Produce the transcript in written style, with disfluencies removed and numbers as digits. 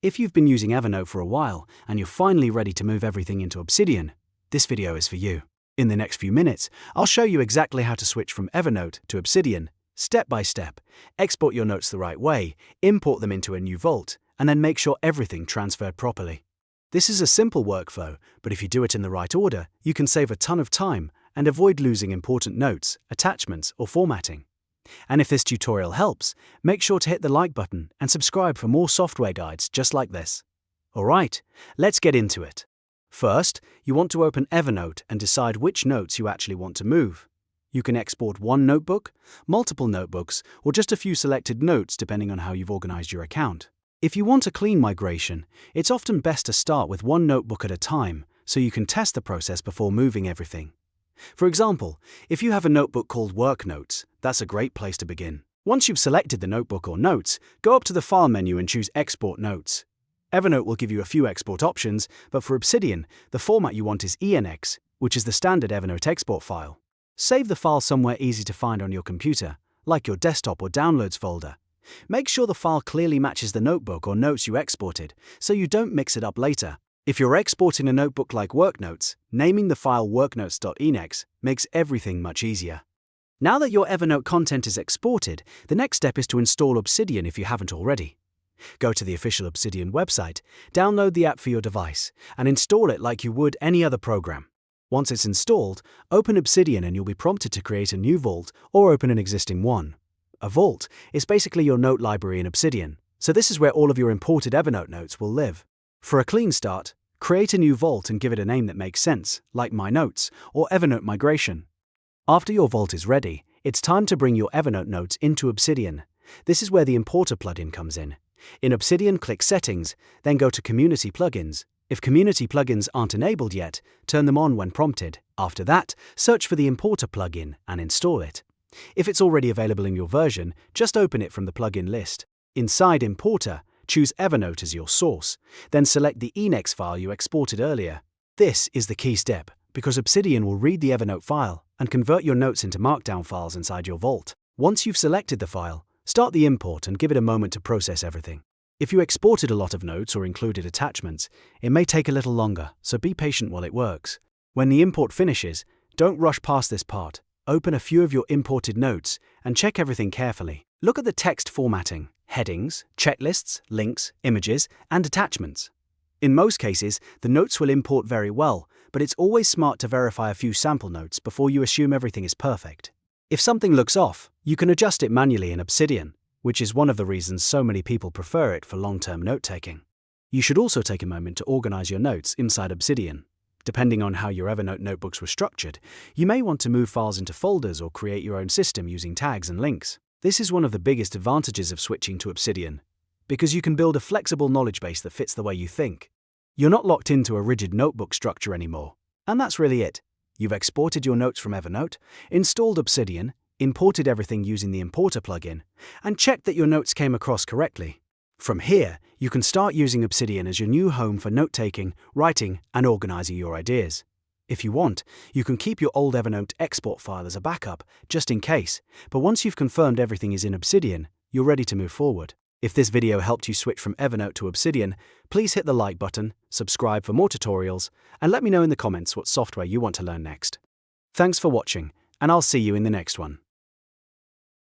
If you've been using Evernote for a while and you're finally ready to move everything into Obsidian, this video is for you. In the next few minutes, I'll show you exactly how to switch from Evernote to Obsidian, step by step, export your notes the right way, import them into a new vault, and then make sure everything transferred properly. This is a simple workflow, but if you do it in the right order, you can save a ton of time and avoid losing important notes, attachments, or formatting. And if this tutorial helps, make sure to hit the like button and subscribe for more software guides just like this. Alright, let's get into it. First, you want to open Evernote and decide which notes you actually want to move. You can export one notebook, multiple notebooks, or just a few selected notes depending on how you've organized your account. If you want a clean migration, it's often best to start with one notebook at a time so you can test the process before moving everything. For example, if you have a notebook called Work Notes, that's a great place to begin. Once you've selected the notebook or notes, go up to the File menu and choose Export Notes. Evernote will give you a few export options, but for Obsidian, the format you want is ENEX, which is the standard Evernote export file. Save the file somewhere easy to find on your computer, like your desktop or downloads folder. Make sure the file clearly matches the notebook or notes you exported, so you don't mix it up later. If you're exporting a notebook like WorkNotes, naming the file worknotes.enex makes everything much easier. Now that your Evernote content is exported, the next step is to install Obsidian if you haven't already. Go to the official Obsidian website, download the app for your device, and install it like you would any other program. Once it's installed, open Obsidian and you'll be prompted to create a new vault or open an existing one. A vault is basically your note library in Obsidian, so this is where all of your imported Evernote notes will live. For a clean start, create a new vault and give it a name that makes sense, like My Notes or Evernote Migration. After your vault is ready, it's time to bring your Evernote notes into Obsidian. This is where the Importer plugin comes in. In Obsidian, click Settings, then go to Community Plugins. If Community Plugins aren't enabled yet, turn them on when prompted. After that, search for the Importer plugin and install it. If it's already available in your version, just open it from the plugin list. Inside Importer, choose Evernote as your source, then select the ENEX file you exported earlier. This is the key step, because Obsidian will read the Evernote file and convert your notes into Markdown files inside your vault. Once you've selected the file, start the import and give it a moment to process everything. If you exported a lot of notes or included attachments, it may take a little longer, so be patient while it works. When the import finishes, don't rush past this part. Open a few of your imported notes and check everything carefully. Look at the text formatting, headings, checklists, links, images, and attachments. In most cases, the notes will import very well, but it's always smart to verify a few sample notes before you assume everything is perfect. If something looks off, you can adjust it manually in Obsidian, which is one of the reasons so many people prefer it for long-term note-taking. You should also take a moment to organize your notes inside Obsidian. Depending on how your Evernote notebooks were structured, you may want to move files into folders or create your own system using tags and links. This is one of the biggest advantages of switching to Obsidian, because you can build a flexible knowledge base that fits the way you think. You're not locked into a rigid notebook structure anymore. And that's really it. You've exported your notes from Evernote, installed Obsidian, imported everything using the Importer plugin, and checked that your notes came across correctly. From here, you can start using Obsidian as your new home for note-taking, writing, and organizing your ideas. If you want, you can keep your old Evernote export file as a backup, just in case, but once you've confirmed everything is in Obsidian, you're ready to move forward. If this video helped you switch from Evernote to Obsidian, please hit the like button, subscribe for more tutorials, and let me know in the comments what software you want to learn next. Thanks for watching, and I'll see you in the next one.